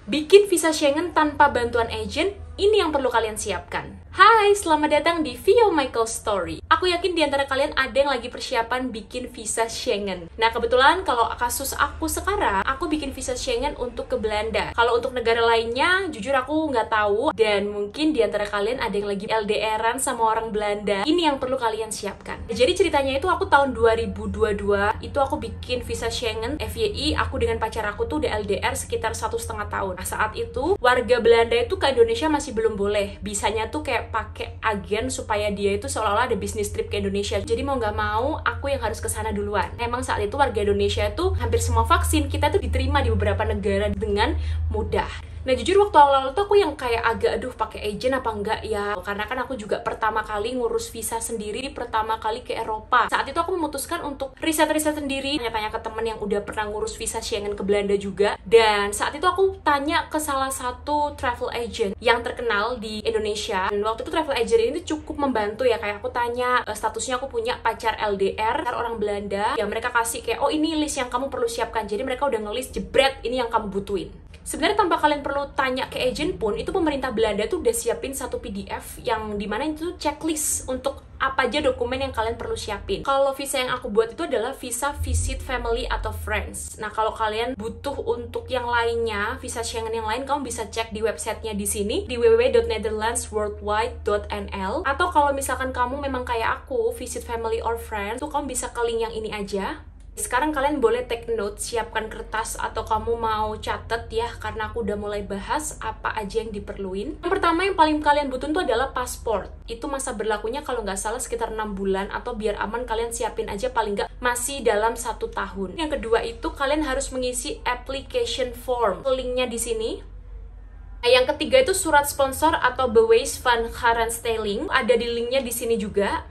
Bikin visa Schengen tanpa bantuan agent, ini yang perlu kalian siapkan. Hai, selamat datang di Vio Michael Story. Aku yakin di antara kalian ada yang lagi persiapan bikin visa Schengen. Nah, kebetulan kalau kasus aku sekarang, aku bikin visa Schengen untuk ke Belanda. Kalau untuk negara lainnya, jujur aku nggak tahu. Dan mungkin di antara kalian ada yang lagi LDR-an sama orang Belanda. Ini yang perlu kalian siapkan. Jadi ceritanya itu aku tahun 2022, itu aku bikin visa Schengen, FYI, aku dengan pacar aku tuh udah LDR sekitar 1,5 tahun. Nah, saat itu, warga Belanda itu ke Indonesia masih belum boleh. Bisanya tuh kayak pakai agen supaya dia itu seolah-olah ada bisnis trip ke Indonesia. Jadi mau nggak mau, aku yang harus ke sana duluan. Emang saat itu warga Indonesia tuh hampir semua vaksin kita tuh diterima di beberapa negara dengan mudah. Nah, jujur waktu awal-awal tuh aku yang kayak agak pakai agent apa enggak ya, karena kan aku juga pertama kali ngurus visa sendiri, pertama kali ke Eropa. Saat itu aku memutuskan untuk riset-riset sendiri, tanya-tanya ke temen yang udah pernah ngurus visa Schengen ke Belanda juga. Dan saat itu aku tanya ke salah satu travel agent yang terkenal di Indonesia. Dan waktu itu travel agent ini cukup membantu ya, kayak aku tanya statusnya, aku punya pacar LDR, orang Belanda, ya mereka kasih kayak, oh ini list yang kamu perlu siapkan. Jadi mereka udah ngelis jebret, ini yang kamu butuhin. Sebenarnya tanpa kalian perlu tanya ke agent pun, itu pemerintah Belanda tuh udah siapin satu PDF yang dimana itu checklist untuk apa aja dokumen yang kalian perlu siapin. Kalau visa yang aku buat itu adalah visa visit family atau friends. Nah, kalau kalian butuh untuk yang lainnya, visa Schengen yang lain, kamu bisa cek di websitenya di sini, di www.netherlandsworldwide.nl. Atau kalau misalkan kamu memang kayak aku, visit family or friends, tuh kamu bisa ke link yang ini aja. Sekarang kalian boleh take note, siapkan kertas atau kamu mau catet ya, karena aku udah mulai bahas apa aja yang diperluin. Yang pertama yang paling kalian butuh itu adalah pasport. Itu masa berlakunya kalau nggak salah sekitar 6 bulan, atau biar aman kalian siapin aja paling nggak masih dalam 1 tahun. Yang kedua itu kalian harus mengisi application form. Linknya di sini. Nah, yang ketiga itu surat sponsor atau bewijs van garantstelling. Ada di linknya di sini juga.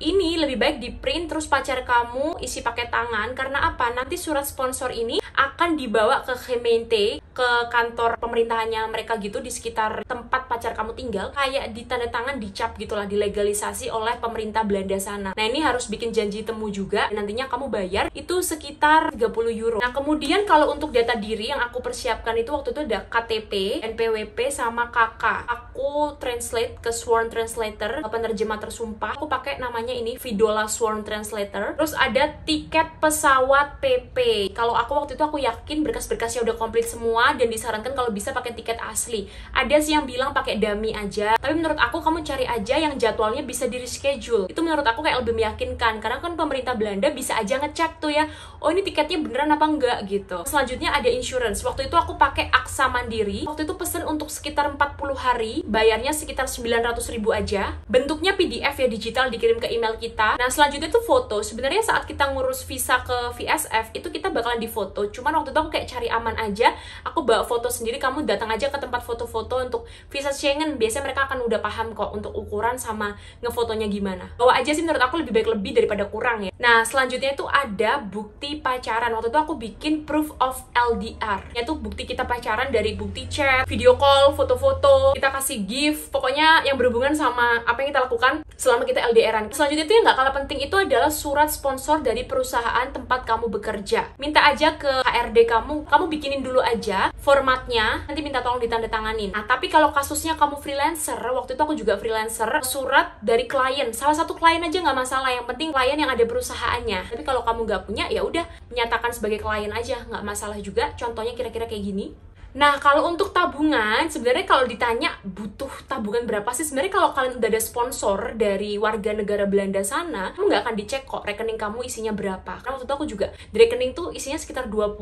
Ini lebih baik di print terus pacar kamu isi pakai tangan, karena apa? Nanti surat sponsor ini akan dibawa ke gemeente, ke kantor pemerintahannya mereka gitu di sekitar tempat pacar kamu tinggal, kayak ditanda tangan, dicap gitulah, dilegalisasi oleh pemerintah Belanda sana. Nah, ini harus bikin janji temu juga, nantinya kamu bayar itu sekitar 30 euro. Nah, kemudian kalau untuk data diri yang aku persiapkan itu waktu itu ada KTP, NPWP sama KK. Aku translate ke Sworn Translator, penerjemah tersumpah. Aku pakai namanya ini Vidola Sworn Translator. Terus ada tiket pesawat PP. Kalau aku waktu itu aku yakin berkas-berkasnya udah komplit semua dan disarankan kalau bisa pakai tiket asli. Ada sih yang bilang pakai dummy aja, tapi menurut aku kamu cari aja yang jadwalnya bisa di reschedule. Itu menurut aku kayak lebih meyakinkan, karena kan pemerintah Belanda bisa aja ngecek tuh ya, oh ini tiketnya beneran apa enggak gitu. Selanjutnya ada insurance. Waktu itu aku pakai Aksa Mandiri. Waktu itu pesen untuk sekitar 40 hari, bayarnya sekitar 900.000 aja. Bentuknya PDF ya, digital, dikirim ke email kita. Nah, selanjutnya tuh foto. Sebenarnya saat kita ngurus visa ke VSF itu kita bakalan difoto. Cuman waktu itu aku kayak cari aman aja, aku bawa foto sendiri. Kamu datang aja ke tempat foto-foto untuk visa Schengen. Biasanya mereka akan udah paham kok untuk ukuran sama ngefotonya gimana. Bawa aja sih, menurut aku lebih baik lebih daripada kurang ya. Nah, selanjutnya itu ada bukti pacaran. Waktu itu aku bikin proof of LDR, yaitu bukti kita pacaran dari bukti chat, video call, foto-foto, kita kasih gift, pokoknya yang berhubungan sama apa yang kita lakukan selama kita LDR-an. Selanjutnya itu yang nggak kalah penting itu adalah surat sponsor dari perusahaan tempat kamu bekerja. Minta aja ke HRD kamu bikinin dulu aja formatnya, nanti minta tolong ditandatanganin. Nah, tapi kalau kasusnya kamu freelancer, waktu itu aku juga freelancer, surat dari klien, salah satu klien aja nggak masalah, yang penting klien yang ada perusahaannya. Tapi kalau kamu nggak punya, ya udah menyatakan sebagai klien aja, nggak masalah juga. Contohnya kira-kira kayak gini. Nah, kalau untuk tabungan, sebenarnya kalau ditanya butuh tabungan berapa sih? Sebenarnya kalau kalian udah ada sponsor dari warga negara Belanda sana, kamu nggak akan dicek kok rekening kamu isinya berapa. Karena waktu itu aku juga, di rekening tuh isinya sekitar 25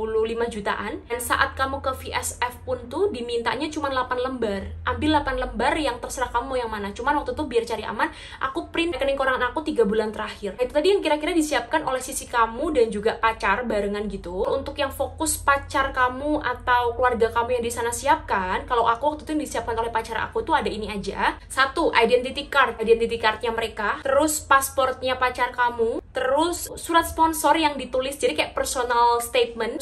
jutaan. Dan saat kamu ke VSF pun tuh dimintanya cuma 8 lembar. Ambil 8 lembar yang terserah kamu yang mana. Cuman waktu itu biar cari aman, aku print rekening koran aku 3 bulan terakhir. Nah, itu tadi yang kira-kira disiapkan oleh sisi kamu dan juga pacar barengan gitu. Untuk yang fokus pacar kamu atau keluarga kamu yang di sana siapkan, kalau aku waktu itu yang disiapkan oleh pacar aku tuh ada ini aja. 1, identity card, identity cardnya mereka. Terus pasportnya pacar kamu. terus surat sponsor yang ditulis, jadi kayak personal statement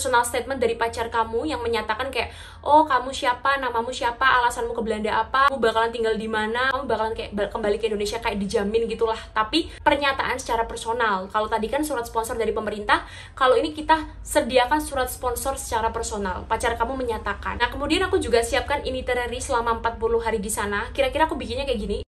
dari pacar kamu yang menyatakan kayak, oh kamu siapa, namamu siapa, alasanmu ke Belanda apa, kamu bakalan tinggal di mana, kamu bakalan kayak kembali ke Indonesia kayak dijamin gitulah, tapi pernyataan secara personal. Kalau tadi kan surat sponsor dari pemerintah, kalau ini kita sediakan surat sponsor secara personal, pacar kamu menyatakan. Nah kemudian aku juga siapkan itinerary selama 40 hari di sana. Kira-kira aku bikinnya kayak gini.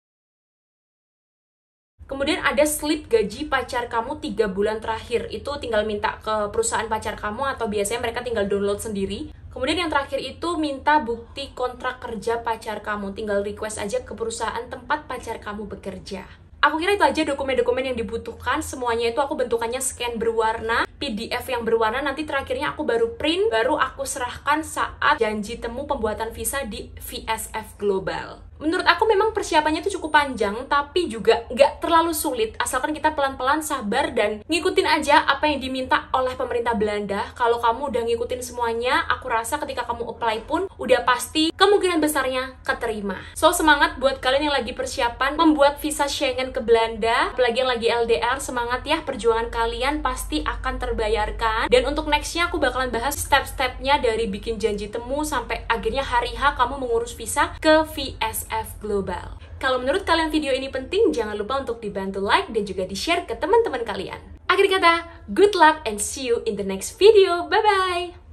Kemudian ada slip gaji pacar kamu 3 bulan terakhir. Itu tinggal minta ke perusahaan pacar kamu atau biasanya mereka tinggal download sendiri. Kemudian yang terakhir itu minta bukti kontrak kerja pacar kamu. Tinggal request aja ke perusahaan tempat pacar kamu bekerja. Aku kira itu aja dokumen-dokumen yang dibutuhkan. Semuanya itu aku bentukannya scan berwarna, PDF yang berwarna. Nanti terakhirnya aku baru print, baru aku serahkan saat janji temu pembuatan visa di VSF Global. Menurut aku memang persiapannya itu cukup panjang, tapi juga nggak terlalu sulit, asalkan kita pelan-pelan sabar dan ngikutin aja apa yang diminta oleh pemerintah Belanda. Kalau kamu udah ngikutin semuanya, aku rasa ketika kamu apply pun udah pasti kemungkinan besarnya keterima. So, semangat buat kalian yang lagi persiapan membuat visa Schengen ke Belanda, apalagi yang lagi LDR, semangat ya, perjuangan kalian pasti akan terbayarkan. Dan untuk nextnya aku bakalan bahas step-stepnya dari bikin janji temu sampai akhirnya hari H kamu mengurus visa ke VSF Global. Kalau menurut kalian video ini penting, jangan lupa untuk dibantu like dan juga di-share ke teman-teman kalian. Akhir kata, good luck and see you in the next video. Bye-bye!